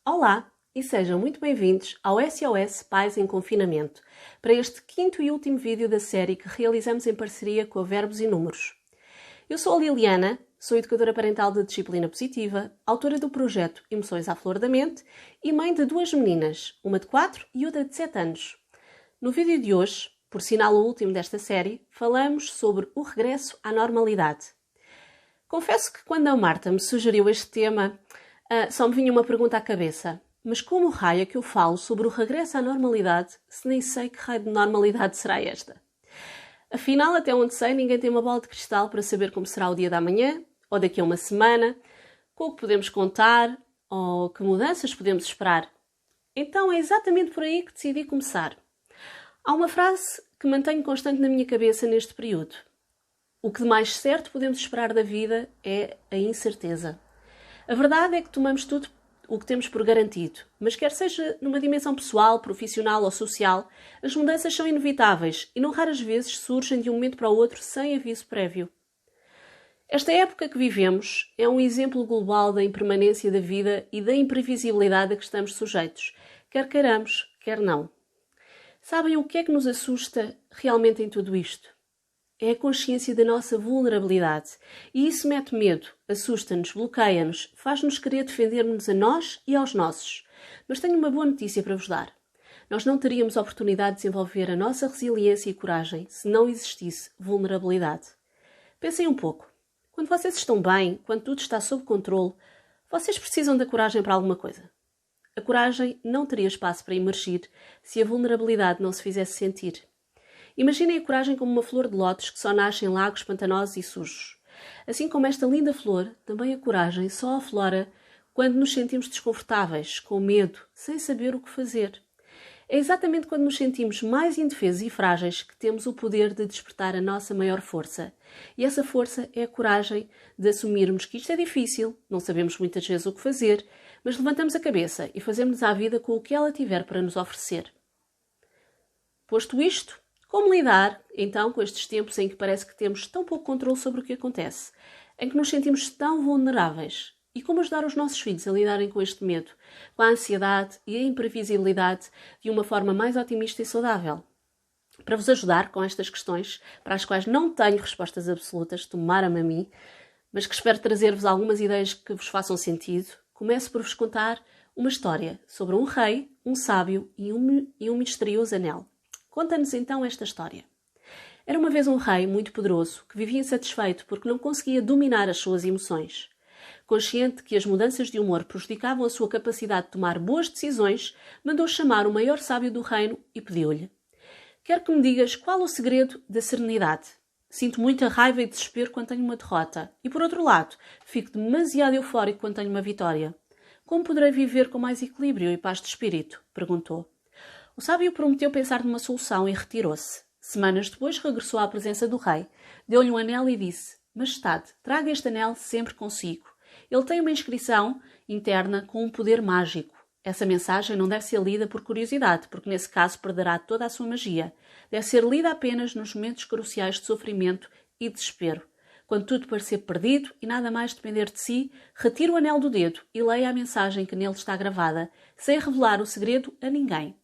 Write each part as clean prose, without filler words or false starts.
Olá e sejam muito bem-vindos ao SOS Pais em Confinamento, para este quinto e último vídeo da série que realizamos em parceria com a Verbos e Números. Eu sou a Liliana, sou educadora parental de disciplina positiva, autora do projeto Emoções à Flor da Mente e mãe de duas meninas, uma de 4 e outra de 7 anos. No vídeo de hoje, por sinal o último desta série, falamos sobre o regresso à normalidade. Confesso que quando a Marta me sugeriu este tema, só me vinha uma pergunta à cabeça. Mas como raio é que eu falo sobre o regresso à normalidade se nem sei que raio de normalidade será esta? Afinal, até onde sei, ninguém tem uma bola de cristal para saber como será o dia da manhã, ou daqui a uma semana, com o que podemos contar, ou que mudanças podemos esperar. Então é exatamente por aí que decidi começar. Há uma frase que mantenho constante na minha cabeça neste período. O que de mais certo podemos esperar da vida é a incerteza. A verdade é que tomamos tudo o que temos por garantido, mas quer seja numa dimensão pessoal, profissional ou social, as mudanças são inevitáveis e não raras vezes surgem de um momento para o outro sem aviso prévio. Esta época que vivemos é um exemplo global da impermanência da vida e da imprevisibilidade a que estamos sujeitos, quer queiramos, quer não. Sabem o que é que nos assusta realmente em tudo isto? É a consciência da nossa vulnerabilidade. E isso mete medo, assusta-nos, bloqueia-nos, faz-nos querer defender-nos a nós e aos nossos. Mas tenho uma boa notícia para vos dar. Nós não teríamos a oportunidade de desenvolver a nossa resiliência e coragem se não existisse vulnerabilidade. Pensem um pouco. Quando vocês estão bem, quando tudo está sob controle, vocês precisam da coragem para alguma coisa. A coragem não teria espaço para emergir se a vulnerabilidade não se fizesse sentir. Imaginem a coragem como uma flor de lótus que só nasce em lagos pantanosos e sujos. Assim como esta linda flor, também a coragem só aflora quando nos sentimos desconfortáveis, com medo, sem saber o que fazer. É exatamente quando nos sentimos mais indefesos e frágeis que temos o poder de despertar a nossa maior força. E essa força é a coragem de assumirmos que isto é difícil, não sabemos muitas vezes o que fazer, mas levantamos a cabeça e fazemos à vida com o que ela tiver para nos oferecer. Posto isto, como lidar, então, com estes tempos em que parece que temos tão pouco controle sobre o que acontece, em que nos sentimos tão vulneráveis? E como ajudar os nossos filhos a lidarem com este medo, com a ansiedade e a imprevisibilidade de uma forma mais otimista e saudável? Para vos ajudar com estas questões, para as quais não tenho respostas absolutas, tomaram-me a mim, mas que espero trazer-vos algumas ideias que vos façam sentido, começo por vos contar uma história sobre um rei, um sábio e um misterioso anel. Conta-nos então esta história. Era uma vez um rei muito poderoso que vivia insatisfeito porque não conseguia dominar as suas emoções. Consciente que as mudanças de humor prejudicavam a sua capacidade de tomar boas decisões, mandou chamar o maior sábio do reino e pediu-lhe: "Quero que me digas qual o segredo da serenidade. Sinto muita raiva e desespero quando tenho uma derrota e, por outro lado, fico demasiado eufórico quando tenho uma vitória. Como poderei viver com mais equilíbrio e paz de espírito?" perguntou. O sábio prometeu pensar numa solução e retirou-se. Semanas depois regressou à presença do rei, deu-lhe um anel e disse: "Majestade, traga este anel sempre consigo. Ele tem uma inscrição interna com um poder mágico. Essa mensagem não deve ser lida por curiosidade, porque nesse caso perderá toda a sua magia. Deve ser lida apenas nos momentos cruciais de sofrimento e desespero. Quando tudo parecer perdido e nada mais depender de si, retire o anel do dedo e leia a mensagem que nele está gravada, sem revelar o segredo a ninguém.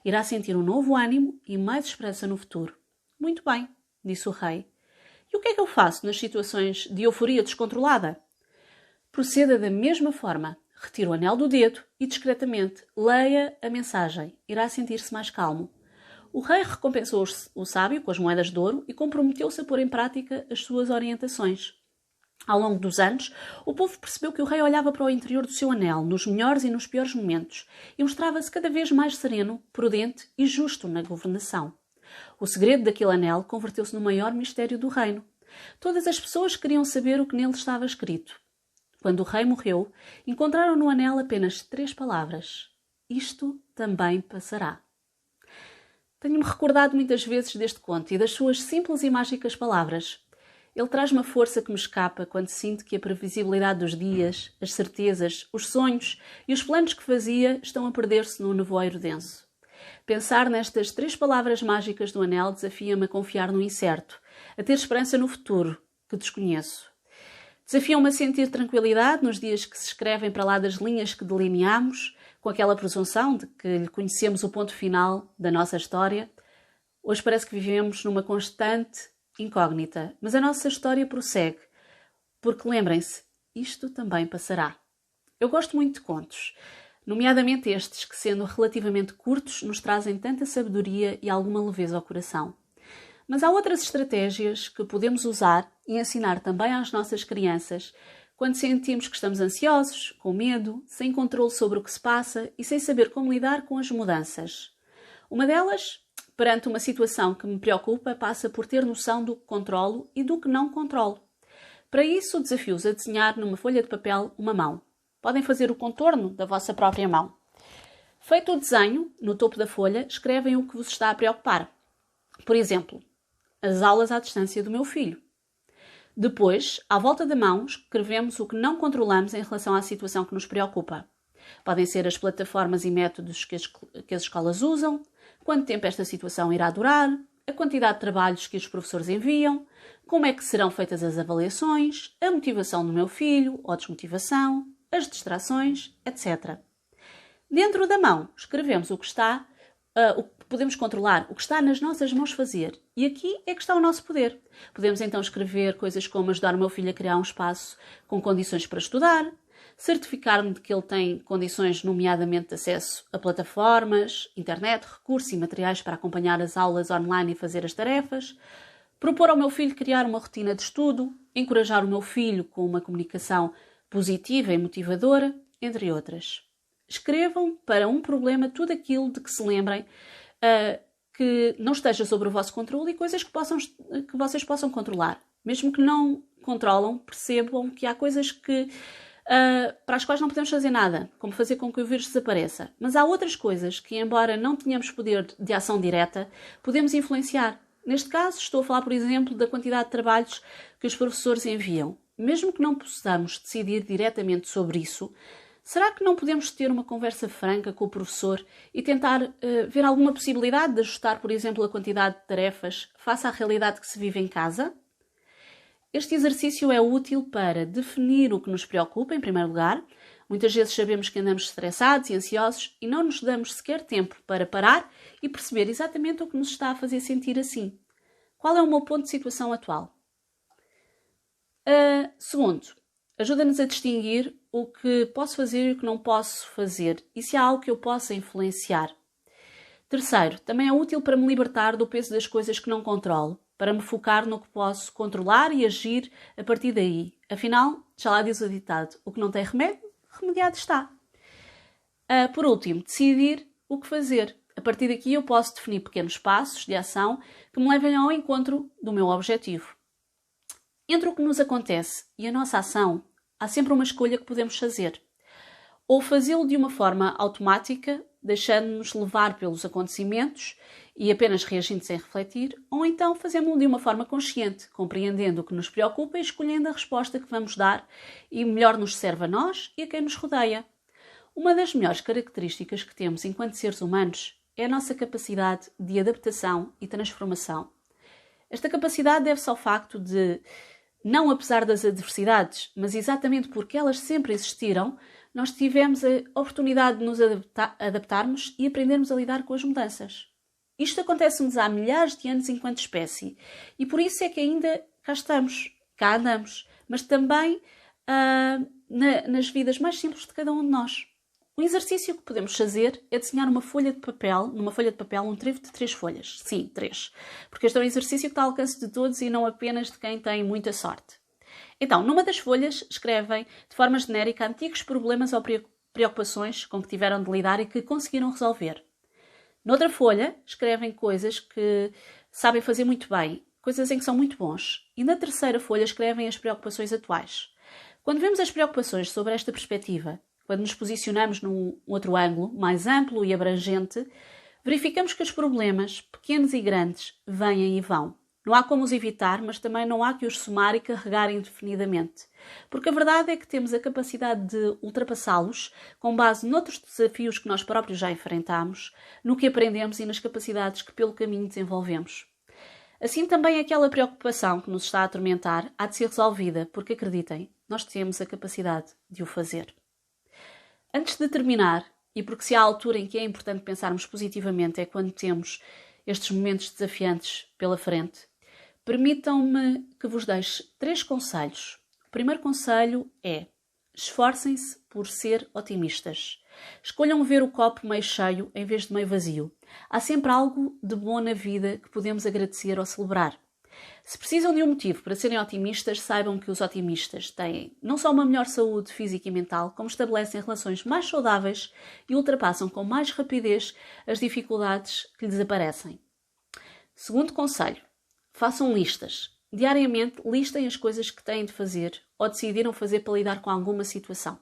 Irá sentir um novo ânimo e mais esperança no futuro." "Muito bem", disse o rei. "E o que é que eu faço nas situações de euforia descontrolada?" "Proceda da mesma forma. Retire o anel do dedo e, discretamente, leia a mensagem. Irá sentir-se mais calmo." O rei recompensou o sábio com as moedas de ouro e comprometeu-se a pôr em prática as suas orientações. Ao longo dos anos, o povo percebeu que o rei olhava para o interior do seu anel, nos melhores e nos piores momentos, e mostrava-se cada vez mais sereno, prudente e justo na governação. O segredo daquele anel converteu-se no maior mistério do reino. Todas as pessoas queriam saber o que nele estava escrito. Quando o rei morreu, encontraram no anel apenas 3 palavras: "Isto também passará." Tenho-me recordado muitas vezes deste conto e das suas simples e mágicas palavras. Ele traz uma força que me escapa quando sinto que a previsibilidade dos dias, as certezas, os sonhos e os planos que fazia estão a perder-se num nevoeiro denso. Pensar nestas 3 palavras mágicas do anel desafia-me a confiar no incerto, a ter esperança no futuro, que desconheço. Desafiam-me a sentir tranquilidade nos dias que se escrevem para lá das linhas que delineamos com aquela presunção de que lhe conhecemos o ponto final da nossa história, hoje parece que vivemos numa constante incógnita. Mas a nossa história prossegue, porque lembrem-se, isto também passará. Eu gosto muito de contos, nomeadamente estes que, sendo relativamente curtos, nos trazem tanta sabedoria e alguma leveza ao coração. Mas há outras estratégias que podemos usar e ensinar também às nossas crianças quando sentimos que estamos ansiosos, com medo, sem controle sobre o que se passa e sem saber como lidar com as mudanças. Uma delas, perante uma situação que me preocupa, passa por ter noção do que controlo e do que não controlo. Para isso, desafio-os a desenhar numa folha de papel uma mão. Podem fazer o contorno da vossa própria mão. Feito o desenho, no topo da folha, escrevem o que vos está a preocupar. Por exemplo, as aulas à distância do meu filho. Depois, à volta da mão, escrevemos o que não controlamos em relação à situação que nos preocupa. Podem ser as plataformas e métodos que as escolas usam, quanto tempo esta situação irá durar, a quantidade de trabalhos que os professores enviam, como é que serão feitas as avaliações, a motivação do meu filho ou desmotivação, as distrações, etc. Dentro da mão, escrevemos o que podemos controlar, o que está nas nossas mãos fazer. E aqui é que está o nosso poder. Podemos então escrever coisas como ajudar o meu filho a criar um espaço com condições para estudar, certificar-me de que ele tem condições, nomeadamente de acesso a plataformas, internet, recursos e materiais para acompanhar as aulas online e fazer as tarefas, propor ao meu filho criar uma rotina de estudo, encorajar o meu filho com uma comunicação positiva e motivadora, entre outras. Escrevam para um problema tudo aquilo de que se lembrem que não esteja sob o vosso controle e coisas que vocês possam controlar. Mesmo que não controlam, percebam que há coisas para as quais não podemos fazer nada, como fazer com que o vírus desapareça. Mas há outras coisas que, embora não tenhamos poder de ação direta, podemos influenciar. Neste caso, estou a falar, por exemplo, da quantidade de trabalhos que os professores enviam. Mesmo que não possamos decidir diretamente sobre isso, será que não podemos ter uma conversa franca com o professor e tentar ver alguma possibilidade de ajustar, por exemplo, a quantidade de tarefas face à realidade que se vive em casa? Este exercício é útil para definir o que nos preocupa, em primeiro lugar. Muitas vezes sabemos que andamos estressados e ansiosos e não nos damos sequer tempo para parar e perceber exatamente o que nos está a fazer sentir assim. Qual é o meu ponto de situação atual? Segundo, ajuda-nos a distinguir o que posso fazer e o que não posso fazer e se há algo que eu possa influenciar. Terceiro, também é útil para me libertar do peso das coisas que não controlo, para me focar no que posso controlar e agir a partir daí. Afinal, já lá diz o ditado, o que não tem remédio, remediado está. Por último, decidir o que fazer. A partir daqui eu posso definir pequenos passos de ação que me levem ao encontro do meu objetivo. Entre o que nos acontece e a nossa ação, há sempre uma escolha que podemos fazer. Ou fazê-lo de uma forma automática, deixando-nos levar pelos acontecimentos e apenas reagindo sem refletir, ou então fazemos-lo de uma forma consciente, compreendendo o que nos preocupa e escolhendo a resposta que vamos dar e melhor nos serve a nós e a quem nos rodeia. Uma das melhores características que temos enquanto seres humanos é a nossa capacidade de adaptação e transformação. Esta capacidade deve-se ao facto de, não apesar das adversidades, mas exatamente porque elas sempre existiram, nós tivemos a oportunidade de nos adaptarmos e aprendermos a lidar com as mudanças. Isto acontece-nos há milhares de anos enquanto espécie e por isso é que ainda cá estamos, cá andamos, mas também nas vidas mais simples de cada um de nós. Um exercício que podemos fazer é desenhar numa folha de papel um trevo de 3 folhas. Sim, 3. Porque este é um exercício que está ao alcance de todos e não apenas de quem tem muita sorte. Então, numa das folhas, escrevem de forma genérica antigos problemas ou preocupações com que tiveram de lidar e que conseguiram resolver. Noutra folha, escrevem coisas que sabem fazer muito bem, coisas em que são muito bons. E na terceira folha escrevem as preocupações atuais. Quando vemos as preocupações sobre esta perspectiva, quando nos posicionamos num outro ângulo, mais amplo e abrangente, verificamos que os problemas, pequenos e grandes, vêm e vão. Não há como os evitar, mas também não há que os somar e carregar indefinidamente. Porque a verdade é que temos a capacidade de ultrapassá-los com base noutros desafios que nós próprios já enfrentamos, no que aprendemos e nas capacidades que pelo caminho desenvolvemos. Assim também aquela preocupação que nos está a atormentar há de ser resolvida, porque acreditem, nós temos a capacidade de o fazer. Antes de terminar, e porque se há altura em que é importante pensarmos positivamente é quando temos estes momentos desafiantes pela frente, permitam-me que vos deixe 3 conselhos. O primeiro conselho é: esforcem-se por ser otimistas. Escolham ver o copo meio cheio em vez de meio vazio. Há sempre algo de bom na vida que podemos agradecer ou celebrar. Se precisam de um motivo para serem otimistas, saibam que os otimistas têm não só uma melhor saúde física e mental, como estabelecem relações mais saudáveis e ultrapassam com mais rapidez as dificuldades que lhes aparecem. Segundo conselho: façam listas. Diariamente, listem as coisas que têm de fazer ou decidiram fazer para lidar com alguma situação.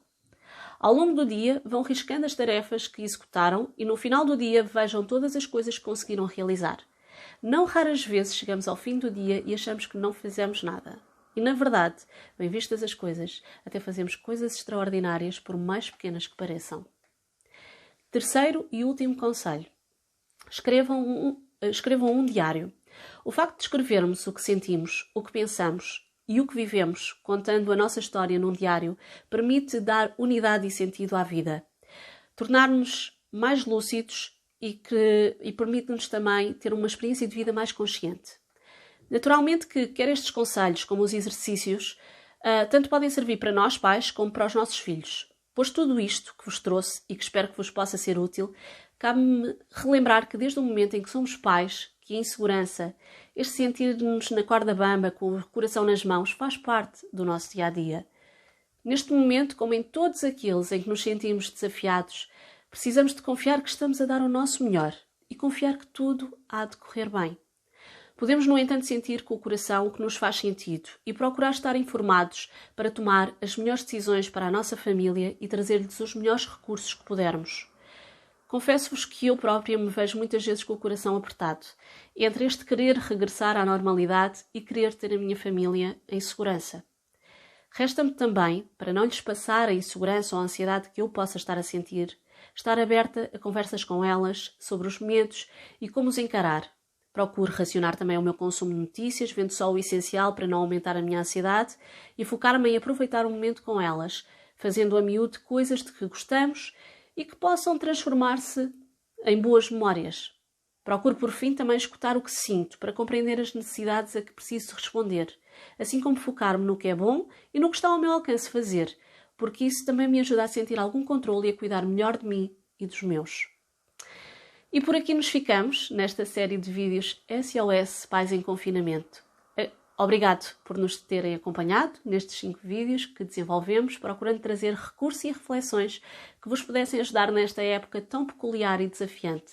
Ao longo do dia, vão riscando as tarefas que executaram e no final do dia vejam todas as coisas que conseguiram realizar. Não raras vezes chegamos ao fim do dia e achamos que não fizemos nada. E na verdade, bem vistas as coisas, até fazemos coisas extraordinárias por mais pequenas que pareçam. Terceiro e último conselho: escrevam um diário. O facto de escrevermos o que sentimos, o que pensamos e o que vivemos, contando a nossa história num diário, permite dar unidade e sentido à vida, tornar-nos mais lúcidos e permite-nos também ter uma experiência de vida mais consciente. Naturalmente que quer estes conselhos como os exercícios, tanto podem servir para nós pais como para os nossos filhos. Pois tudo isto que vos trouxe e que espero que vos possa ser útil, cabe-me relembrar que desde o momento em que somos pais, que a insegurança, este sentir-nos na corda bamba, com o coração nas mãos, faz parte do nosso dia-a-dia. Neste momento, como em todos aqueles em que nos sentimos desafiados, precisamos de confiar que estamos a dar o nosso melhor e confiar que tudo há de correr bem. Podemos, no entanto, sentir com o coração o que nos faz sentido e procurar estar informados para tomar as melhores decisões para a nossa família e trazer-lhes os melhores recursos que pudermos. Confesso-vos que eu própria me vejo muitas vezes com o coração apertado, entre este querer regressar à normalidade e querer ter a minha família em segurança. Resta-me também, para não lhes passar a insegurança ou a ansiedade que eu possa estar a sentir, estar aberta a conversas com elas sobre os medos e como os encarar. Procuro racionar também o meu consumo de notícias, vendo só o essencial para não aumentar a minha ansiedade e focar-me em aproveitar o momento com elas, fazendo a miúde coisas de que gostamos e que possam transformar-se em boas memórias. Procuro, por fim, também escutar o que sinto, para compreender as necessidades a que preciso responder, assim como focar-me no que é bom e no que está ao meu alcance fazer, porque isso também me ajuda a sentir algum controle e a cuidar melhor de mim e dos meus. E por aqui nos ficamos, nesta série de vídeos SOS Pais em Confinamento. Obrigado por nos terem acompanhado nestes 5 vídeos que desenvolvemos, procurando trazer recursos e reflexões que vos pudessem ajudar nesta época tão peculiar e desafiante.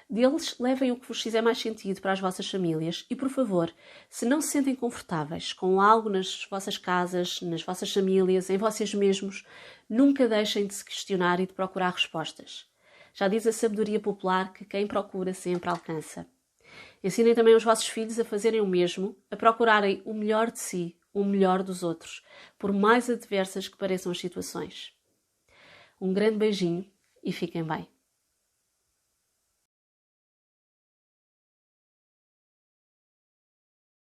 Deles, levem o que vos fizer mais sentido para as vossas famílias e, por favor, se não se sentem confortáveis com algo nas vossas casas, nas vossas famílias, em vocês mesmos, nunca deixem de se questionar e de procurar respostas. Já diz a sabedoria popular que quem procura sempre alcança. Ensinem também os vossos filhos a fazerem o mesmo, a procurarem o melhor de si, o melhor dos outros, por mais adversas que pareçam as situações. Um grande beijinho e fiquem bem.